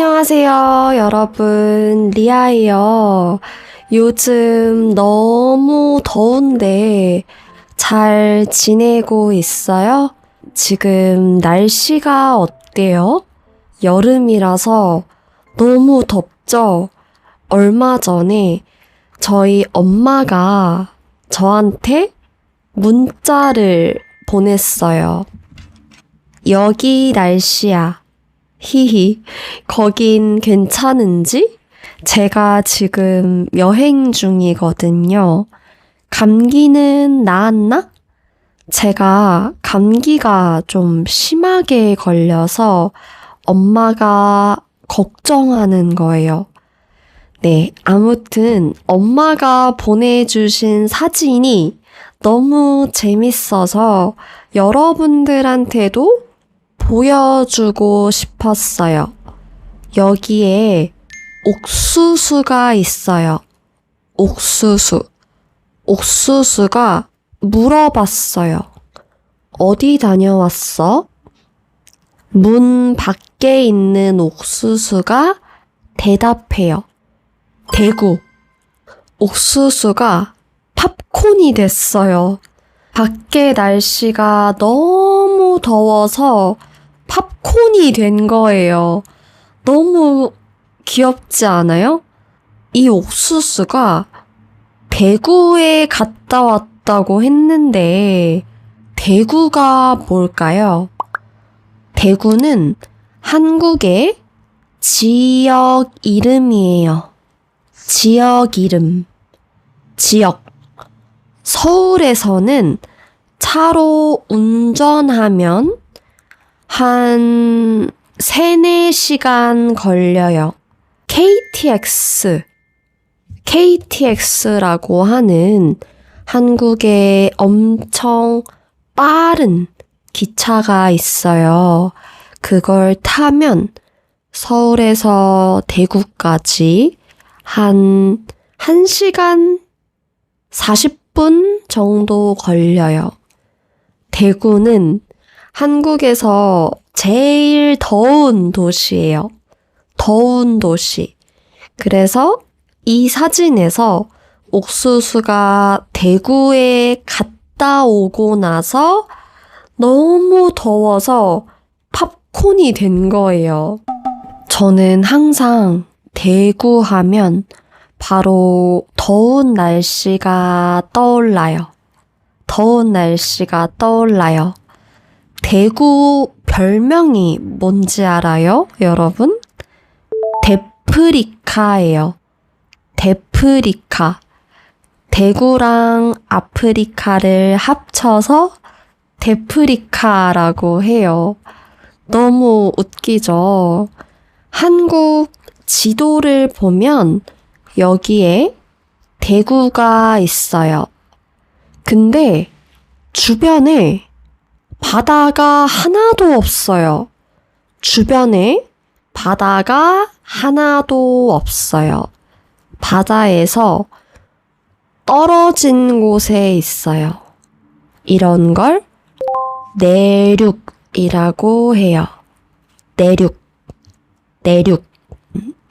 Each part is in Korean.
안녕하세요, 여러분. 리아예요. 요즘 너무 더운데 잘 지내고 있어요? 지금 날씨가 어때요? 여름이라서 너무 덥죠? 얼마 전에 저희 엄마가 저한테 문자를 보냈어요. 여기 날씨야. 히히, 거긴 괜찮은지? 제가 지금 여행 중이거든요. 감기는 나았나? 제가 감기가 좀 심하게 걸려서 엄마가 걱정하는 거예요. 네, 아무튼 엄마가 보내주신 사진이 너무 재밌어서 여러분들한테도 보여주고 싶었어요. 여기에 옥수수가 있어요. 옥수수. 옥수수가 물어봤어요. 어디 다녀왔어? 문 밖에 있는 옥수수가 대답해요. 대구. 옥수수가 팝콘이 됐어요. 밖에 날씨가 너무 더워서 팝콘이 된 거예요. 너무 귀엽지 않아요? 이 옥수수가 대구에 갔다 왔다고 했는데 대구가 뭘까요? 대구는 한국의 지역 이름이에요. 지역 이름. 지역. 서울에서는 차로 운전하면 한 3, 4시간 걸려요. KTX라고 하는 한국의 엄청 빠른 기차가 있어요. 그걸 타면 서울에서 대구까지 한 1시간 40분 정도 걸려요. 대구는 한국에서 제일 더운 도시예요. 더운 도시. 그래서 이 사진에서 옥수수가 대구에 갔다 오고 나서 너무 더워서 팝콘이 된 거예요. 저는 항상 대구 하면 바로 더운 날씨가 떠올라요. 더운 날씨가 떠올라요. 대구 별명이 뭔지 알아요, 여러분? 데프리카예요. 데프리카. 대구랑 아프리카를 합쳐서 데프리카라고 해요. 너무 웃기죠? 한국 지도를 보면 여기에 대구가 있어요. 근데 주변에 바다가 하나도 없어요. 주변에 바다가 하나도 없어요. 바다에서 떨어진 곳에 있어요. 이런 걸 내륙이라고 해요. 내륙.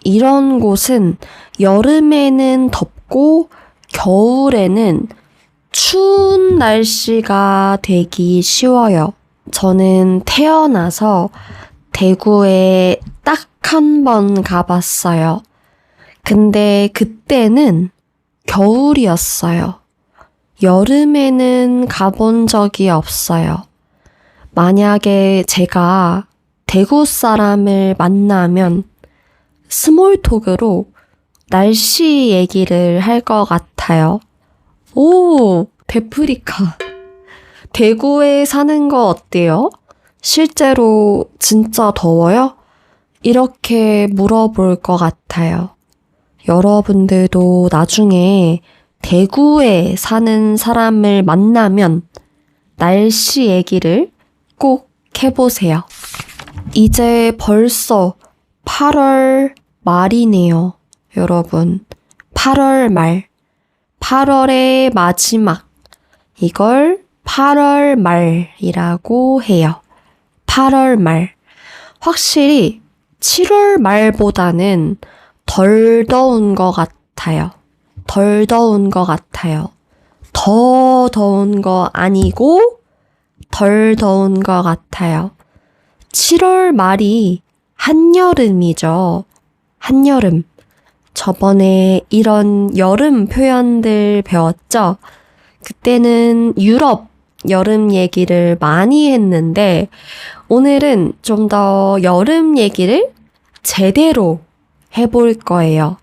이런 곳은 여름에는 덥고 겨울에는 추운 날씨가 되기 쉬워요. 저는 태어나서 대구에 딱 한 번 가봤어요. 근데 그때는 겨울이었어요. 여름에는 가본 적이 없어요. 만약에 제가 대구 사람을 만나면 스몰톡으로 날씨 얘기를 할 것 같아요. 오, 데프리카. 대구에 사는 거 어때요? 실제로 진짜 더워요? 이렇게 물어볼 것 같아요. 여러분들도 나중에 대구에 사는 사람을 만나면 날씨 얘기를 꼭 해보세요. 이제 벌써 8월 말이네요, 여러분. 8월 말. 8월의 마지막. 이걸 8월 말이라고 해요. 8월 말. 확실히 7월 말보다는 덜 더운 것 같아요. 덜 더운 것 같아요. 더 더운 거 아니고 덜 더운 것 같아요. 7월 말이 한여름이죠. 한여름. 저번에 이런 여름 표현들 배웠죠? 그때는 유럽 여름 얘기를 많이 했는데 오늘은 좀 더 여름 얘기를 제대로 해볼 거예요.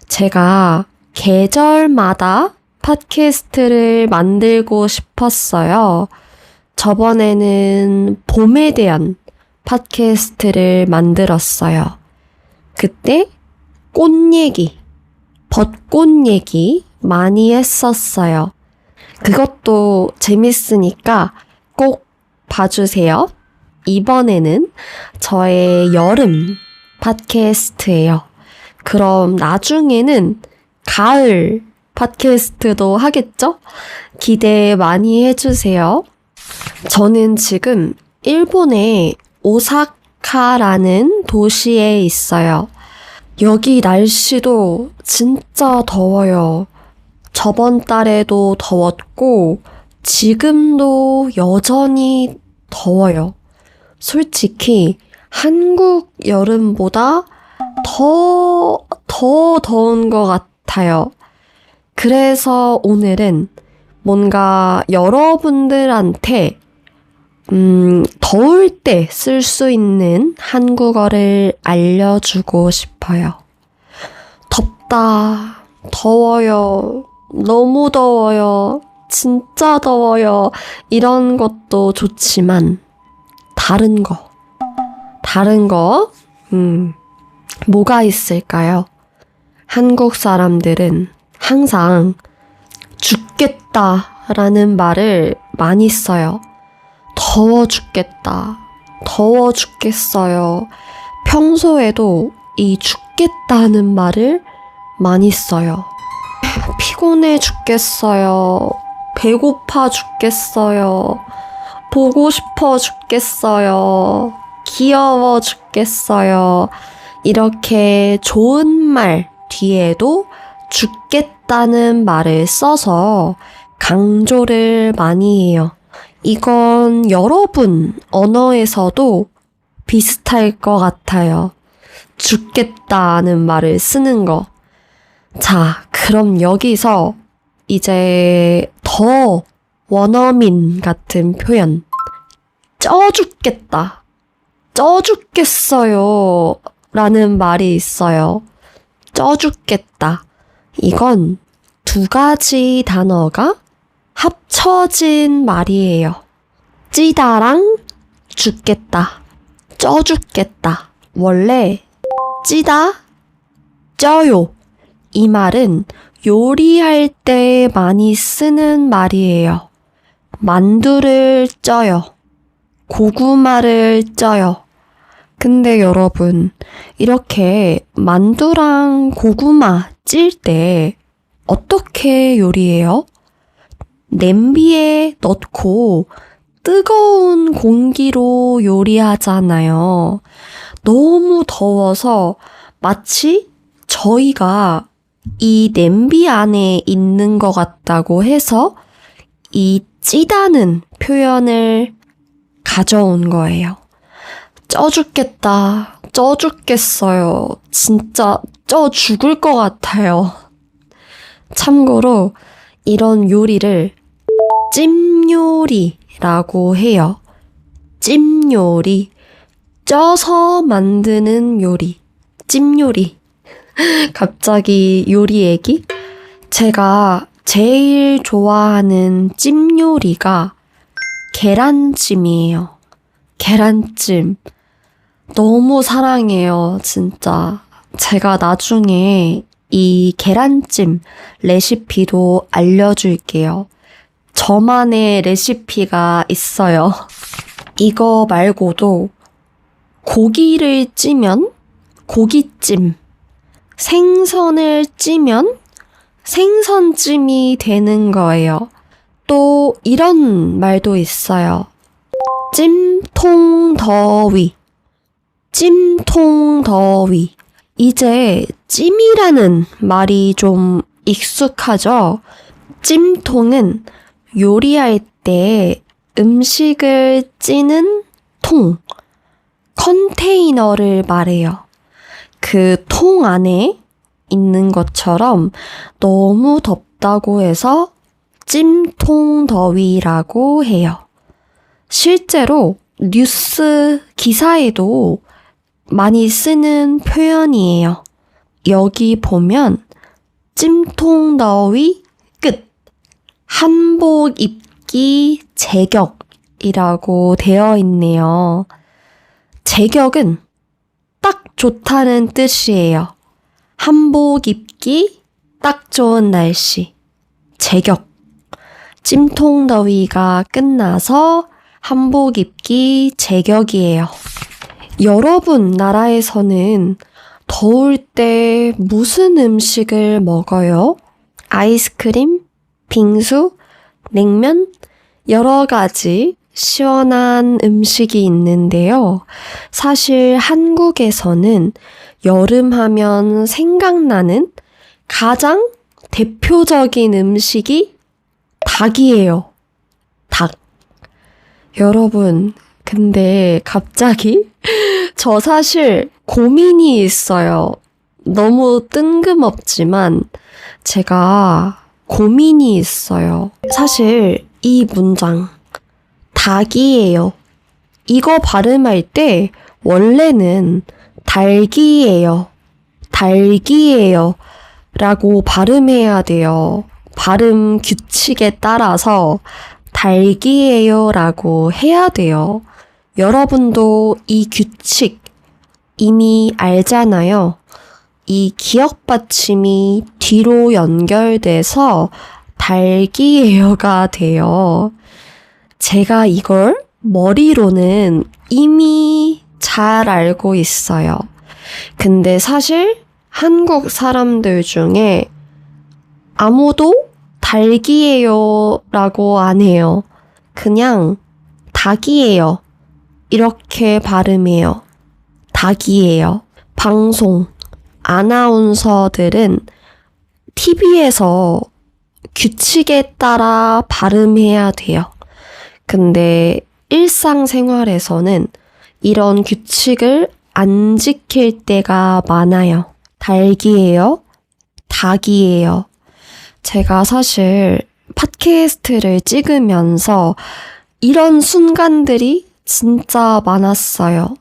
제가 계절마다 팟캐스트를 만들고 싶었어요. 저번에는 봄에 대한 팟캐스트를 만들었어요. 그때 꽃 얘기, 벚꽃 얘기 많이 했었어요. 그것도 재밌으니까 꼭 봐주세요. 이번에는 저의 여름 팟캐스트예요. 그럼 나중에는 가을 팟캐스트도 하겠죠? 기대 많이 해주세요. 저는 지금 일본의 오사카라는 도시에 있어요. 여기 날씨도 진짜 더워요. 저번 달에도 더웠고 지금도 여전히 더워요. 솔직히 한국 여름보다 더 더운 것 같아요. 그래서 오늘은 뭔가 여러분들한테 더울 때 쓸 수 있는 한국어를 알려주고 싶어요. 덥다, 더워요, 너무 더워요, 진짜 더워요. 이런 것도 좋지만 다른 거, 뭐가 있을까요? 한국 사람들은 항상 죽겠다라는 말을 많이 써요. 더워 죽겠다, 더워 죽겠어요. 평소에도 이 죽겠다는 말을 많이 써요. 피곤해 죽겠어요. 배고파 죽겠어요. 보고 싶어 죽겠어요. 귀여워 죽겠어요. 이렇게 좋은 말 뒤에도 죽겠다는 말을 써서 강조를 많이 해요. 이건 여러분 언어에서도 비슷할 것 같아요. 죽겠다는 말을 쓰는 거. 자, 그럼 여기서 이제 더 원어민 같은 표현. 쪄 죽겠다, 쪄 죽겠어요 라는 말이 있어요. 쪄 죽겠다. 이건 두 가지 단어가 합쳐진 말이에요. 찌다랑 죽겠다, 쪄 죽겠다. 원래 찌다, 쪄요. 이 말은 요리할 때 많이 쓰는 말이에요. 만두를 쪄요. 고구마를 쪄요. 근데 여러분, 이렇게 만두랑 고구마 찔 때 어떻게 요리해요? 냄비에 넣고 뜨거운 공기로 요리하잖아요. 너무 더워서 마치 저희가 이 냄비 안에 있는 것 같다고 해서 이 찌다는 표현을 가져온 거예요. 쪄 죽겠다, 쪄 죽겠어요. 진짜 쪄 죽을 것 같아요. 참고로 이런 요리를 찜요리라고 해요. 찜요리. 쪄서 만드는 요리. 찜요리. 갑자기 요리 얘기? 제가 제일 좋아하는 찜 요리가 계란찜이에요. 계란찜. 너무 사랑해요, 진짜. 제가 나중에 이 계란찜 레시피도 알려줄게요. 저만의 레시피가 있어요. 이거 말고도 고기를 찌면 고기찜, 생선을 찌면 생선찜이 되는 거예요. 또 이런 말도 있어요. 찜통더위. 찜통더위. 이제 찜이라는 말이 좀 익숙하죠? 찜통은 요리할 때 음식을 찌는 통, 컨테이너를 말해요. 그 통 안에 있는 것처럼 너무 덥다고 해서 찜통더위라고 해요. 실제로 뉴스 기사에도 많이 쓰는 표현이에요. 여기 보면 찜통더위 끝, 한복 입기 제격이라고 되어 있네요. 제격은 딱 좋다는 뜻이에요. 한복 입기 딱 좋은 날씨. 제격. 찜통더위가 끝나서 한복 입기 제격이에요. 여러분 나라에서는 더울 때 무슨 음식을 먹어요? 아이스크림, 빙수, 냉면, 여러 가지 시원한 음식이 있는데요. 사실 한국에서는 여름 하면 생각나는 가장 대표적인 음식이 닭이에요. 닭. 여러분, 근데 갑자기 저 사실 고민이 있어요. 너무 뜬금없지만 제가 고민이 있어요. 사실 이 문장 닭이에요. 이거 발음할 때 원래는 달기예요. 달기예요. 라고 발음해야 돼요. 발음 규칙에 따라서 달기예요 라고 해야 돼요. 여러분도 이 규칙 이미 알잖아요. 이 기억 받침이 뒤로 연결돼서 달기예요가 돼요. 제가 이걸 머리로는 이미 잘 알고 있어요. 근데 사실 한국 사람들 중에 아무도 닭이에요 라고 안 해요. 그냥 닭이에요. 이렇게 발음해요. 닭이에요. 방송, 아나운서들은 TV에서 규칙에 따라 발음해야 돼요. 근데 일상생활에서는 이런 규칙을 안 지킬 때가 많아요. 닭이에요. 닭이에요. 제가 사실 팟캐스트를 찍으면서 이런 순간들이 진짜 많았어요.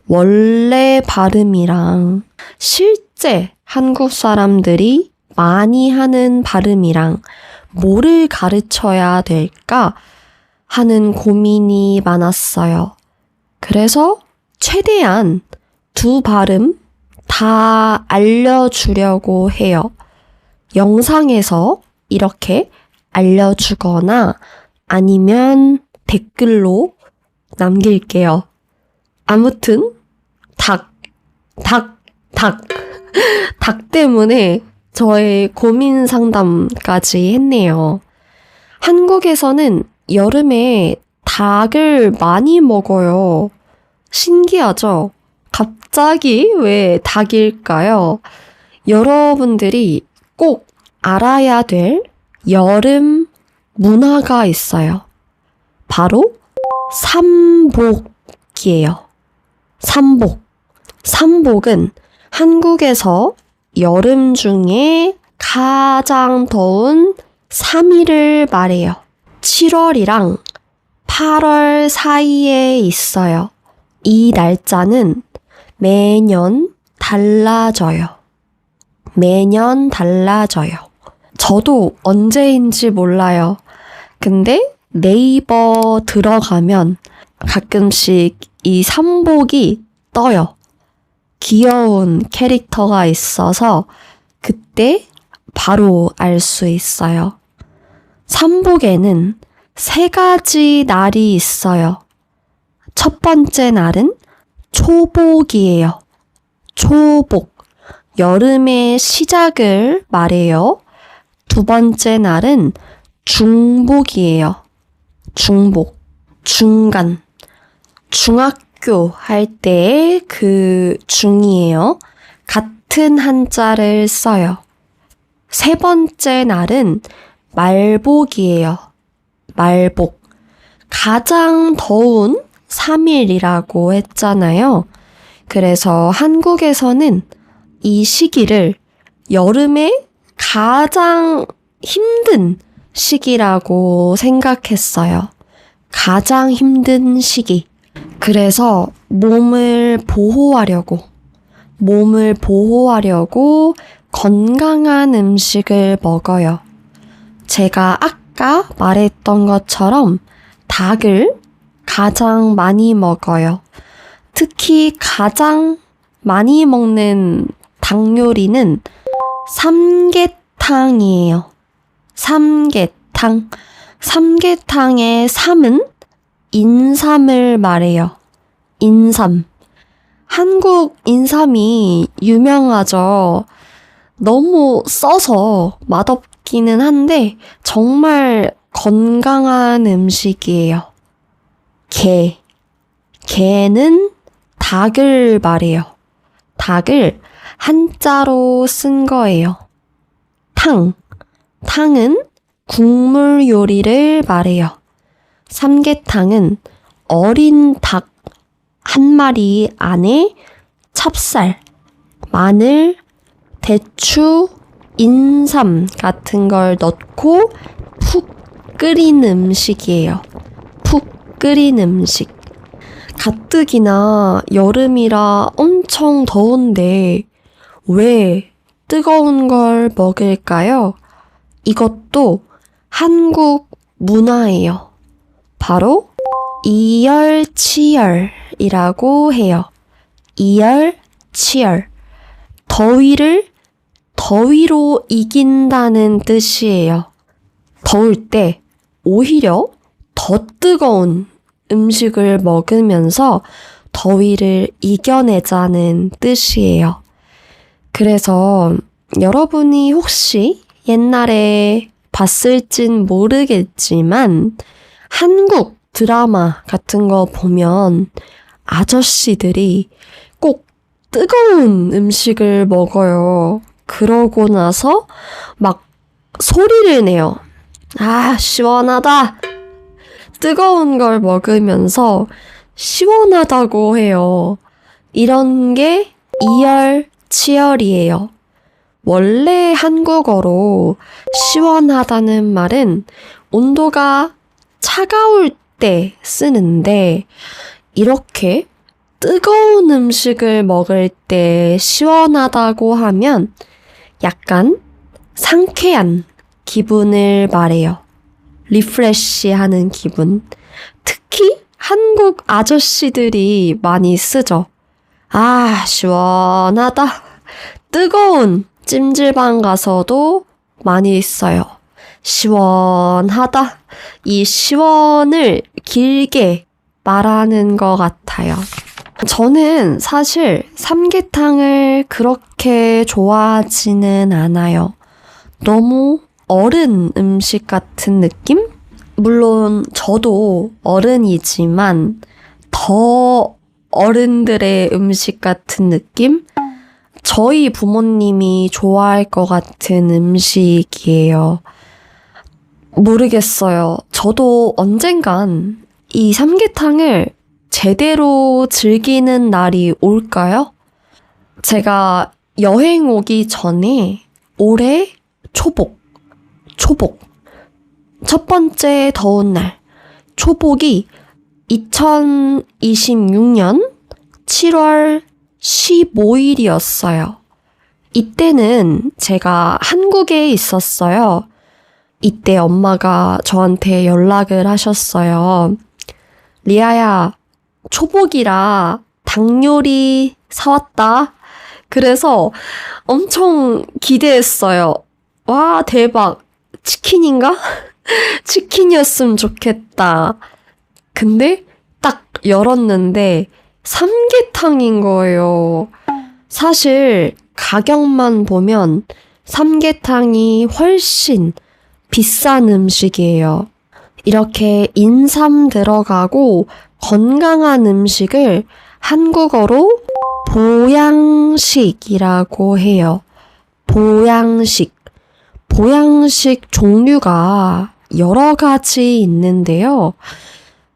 원래 발음이랑 실제 한국 사람들이 많이 하는 발음이랑 뭐를 가르쳐야 될까 하는 고민이 많았어요. 그래서 최대한 두 발음 다 알려주려고 해요. 영상에서 이렇게 알려주거나 아니면 댓글로 남길게요. 아무튼 닭 때문에 저의 고민 상담까지 했네요. 한국에서는 여름에 닭을 많이 먹어요. 신기하죠? 갑자기 왜 닭일까요? 여러분들이 꼭 알아야 될 여름 문화가 있어요. 바로 삼복이에요. 삼복. 삼복은 한국에서 여름 중에 가장 더운 3일을 말해요. 7월이랑 8월 사이에 있어요. 이 날짜는 매년 달라져요. 매년 달라져요. 저도 언제인지 몰라요. 근데 네이버 들어가면 가끔씩 이 삼복이 떠요. 귀여운 캐릭터가 있어서 그때 바로 알 수 있어요. 삼복에는 3가지 날이 있어요. 첫 번째 날은 초복이에요. 초복. 여름의 시작을 말해요. 두 번째 날은 중복이에요. 중복. 중간. 중학교 학교 할 때 그 중이에요. 같은 한자를 써요. 세 번째 날은 말복이에요. 말복. 가장 더운 3일이라고 했잖아요. 그래서 한국에서는 이 시기를 여름에 가장 힘든 시기라고 생각했어요. 가장 힘든 시기. 그래서 몸을 보호하려고 건강한 음식을 먹어요. 제가 아까 말했던 것처럼 닭을 가장 많이 먹어요. 특히 가장 많이 먹는 닭 요리는 삼계탕이에요. 삼계탕. 삼계탕의 삼은 인삼을 말해요. 인삼. 한국 인삼이 유명하죠. 너무 써서 맛없기는 한데 정말 건강한 음식이에요. 게. 게는 닭을 말해요. 닭을 한자로 쓴 거예요. 탕. 탕은 국물 요리를 말해요. 삼계탕은 어린 닭 한 마리 안에 찹쌀, 마늘, 대추, 인삼 같은 걸 넣고 푹 끓인 음식이에요. 푹 끓인 음식. 가뜩이나 여름이라 엄청 더운데 왜 뜨거운 걸 먹을까요? 이것도 한국 문화예요. 바로 이열치열이라고 해요. 이열치열. 더위를 더위로 이긴다는 뜻이에요. 더울 때 오히려 더 뜨거운 음식을 먹으면서 더위를 이겨내자는 뜻이에요. 그래서 여러분이 혹시 옛날에 봤을진 모르겠지만 한국 드라마 같은 거 보면 아저씨들이 꼭 뜨거운 음식을 먹어요. 그러고 나서 막 소리를 내요. 아, 시원하다. 뜨거운 걸 먹으면서 시원하다고 해요. 이런 게 이열치열이에요. 원래 한국어로 시원하다는 말은 온도가 차가울 때 쓰는데 이렇게 뜨거운 음식을 먹을 때 시원하다고 하면 약간 상쾌한 기분을 말해요. 리프레시하는 기분. 특히 한국 아저씨들이 많이 쓰죠. 아, 시원하다. 뜨거운 찜질방 가서도 많이 써요. 시원하다. 이 시원을 길게 말하는 것 같아요. 저는 사실 삼계탕을 그렇게 좋아하지는 않아요. 너무 어른 음식 같은 느낌? 물론 저도 어른이지만 더 어른들의 음식 같은 느낌? 저희 부모님이 좋아할 것 같은 음식이에요. 모르겠어요. 저도 언젠간 이 삼계탕을 제대로 즐기는 날이 올까요? 제가 여행 오기 전에 올해 초복. 첫 번째 더운 날. 초복이 2026년 7월 15일이었어요. 이때는 제가 한국에 있었어요. 이때 엄마가 저한테 연락을 하셨어요. 리아야, 초복이라 닭 요리 사왔다. 그래서 엄청 기대했어요. 와, 대박. 치킨인가? 치킨이었으면 좋겠다. 근데 딱 열었는데 삼계탕인 거예요. 사실 가격만 보면 삼계탕이 훨씬 비싼 음식이에요. 이렇게 인삼 들어가고 건강한 음식을 한국어로 보양식이라고 해요. 보양식. 보양식 종류가 여러 가지 있는데요.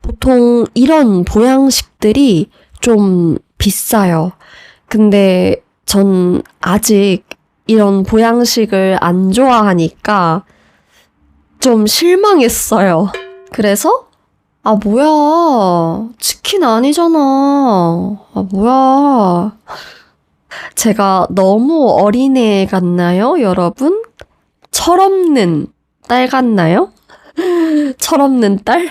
보통 이런 보양식들이 좀 비싸요. 근데 전 아직 이런 보양식을 안 좋아하니까 좀 실망했어요. 그래서 뭐야. 치킨 아니잖아. 뭐야. 제가 너무 어린애 같나요, 여러분? 철없는 딸 같나요? 철없는 딸?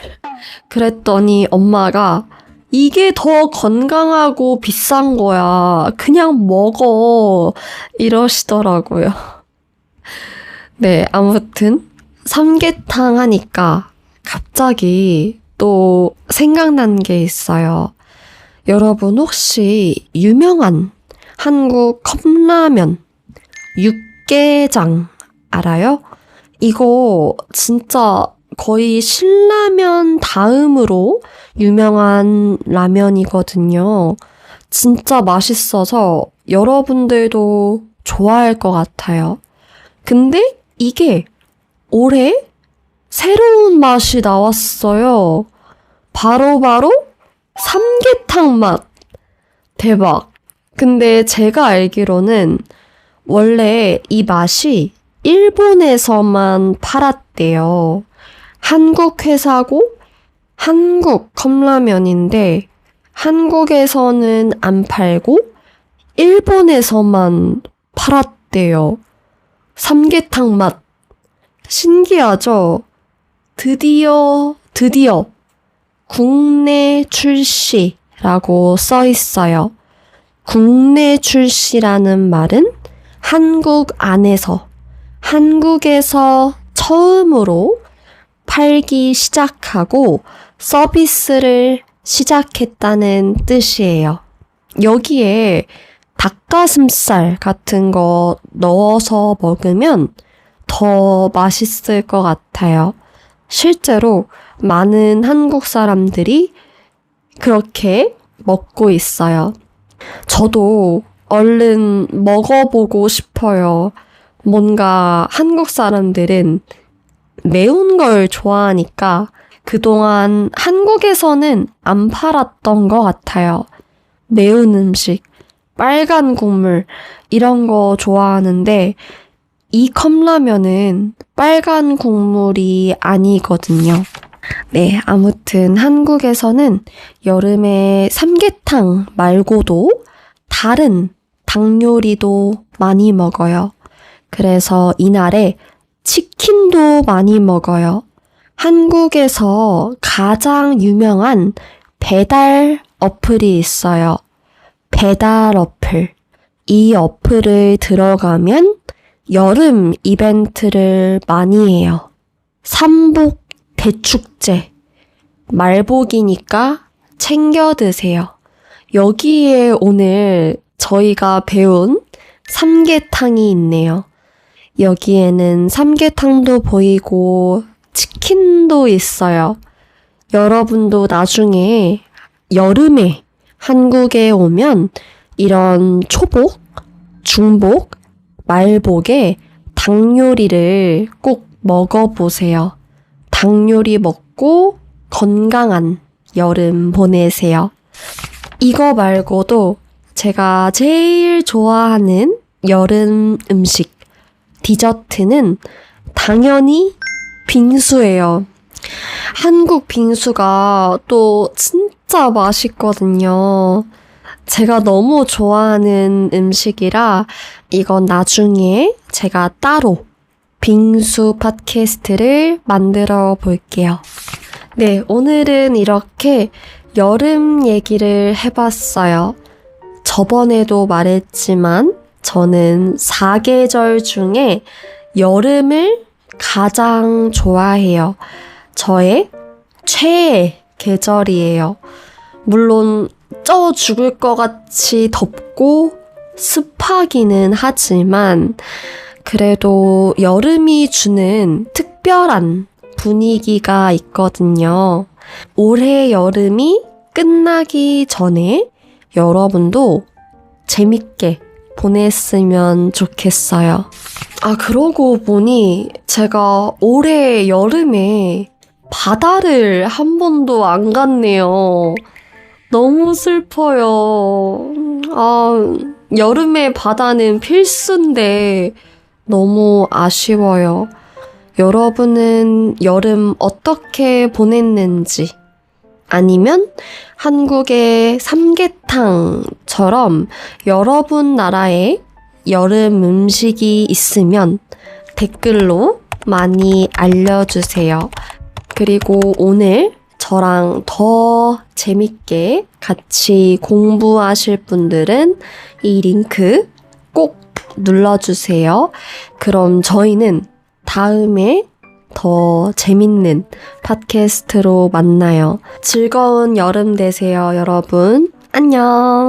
그랬더니 엄마가 이게 더 건강하고 비싼 거야. 그냥 먹어. 이러시더라고요. 네, 아무튼 삼계탕 하니까 갑자기 또 생각난 게 있어요. 여러분 혹시 유명한 한국 컵라면 육개장 알아요? 이거 진짜 거의 신라면 다음으로 유명한 라면이거든요. 진짜 맛있어서 여러분들도 좋아할 것 같아요. 근데 이게 올해 새로운 맛이 나왔어요. 바로 삼계탕 맛. 대박. 근데 제가 알기로는 원래 이 맛이 일본에서만 팔았대요. 한국 회사고 한국 컵라면인데 한국에서는 안 팔고 일본에서만 팔았대요. 삼계탕 맛. 신기하죠? 드디어 국내 출시라고 써 있어요. 국내 출시라는 말은 한국 안에서, 한국에서 처음으로 팔기 시작하고 서비스를 시작했다는 뜻이에요. 여기에 닭가슴살 같은 거 넣어서 먹으면 더 맛있을 것 같아요. 실제로 많은 한국 사람들이 그렇게 먹고 있어요. 저도 얼른 먹어보고 싶어요. 뭔가 한국 사람들은 매운 걸 좋아하니까 그동안 한국에서는 안 팔았던 것 같아요. 매운 음식, 빨간 국물 이런 거 좋아하는데 이 컵라면은 빨간 국물이 아니거든요. 네, 아무튼 한국에서는 여름에 삼계탕 말고도 다른 닭 요리도 많이 먹어요. 그래서 이날에 치킨도 많이 먹어요. 한국에서 가장 유명한 배달 어플이 있어요. 배달 어플. 이 어플을 들어가면 여름 이벤트를 많이 해요. 삼복 대축제. 말복이니까 챙겨 드세요. 여기에 오늘 저희가 배운 삼계탕이 있네요. 여기에는 삼계탕도 보이고 치킨도 있어요. 여러분도 나중에 여름에 한국에 오면 이런 초복, 중복, 말복에 닭 요리를 꼭 먹어보세요. 닭 요리 먹고 건강한 여름 보내세요. 이거 말고도 제가 제일 좋아하는 여름 음식, 디저트는 당연히 빙수예요. 한국 빙수가 또 진짜 맛있거든요. 제가 너무 좋아하는 음식이라 이건 나중에 제가 따로 빙수 팟캐스트를 만들어 볼게요. 네, 오늘은 이렇게 여름 얘기를 해봤어요. 저번에도 말했지만 저는 4계절 중에 여름을 가장 좋아해요. 저의 최애 계절이에요. 물론 쪄 죽을 것 같이 덥고 습하기는 하지만 그래도 여름이 주는 특별한 분위기가 있거든요. 올해 여름이 끝나기 전에 여러분도 재밌게 보냈으면 좋겠어요. 아, 그러고 보니 제가 올해 여름에 바다를 한 번도 안 갔네요. 너무 슬퍼요. 아, 여름에 바다는 필수인데 너무 아쉬워요. 여러분은 여름 어떻게 보냈는지, 아니면 한국의 삼계탕처럼 여러분 나라에 여름 음식이 있으면 댓글로 많이 알려주세요. 그리고 오늘 저랑 더 재밌게 같이 공부하실 분들은 이 링크 꼭 눌러주세요. 그럼 저희는 다음에 더 재밌는 팟캐스트로 만나요. 즐거운 여름 되세요, 여러분. 안녕.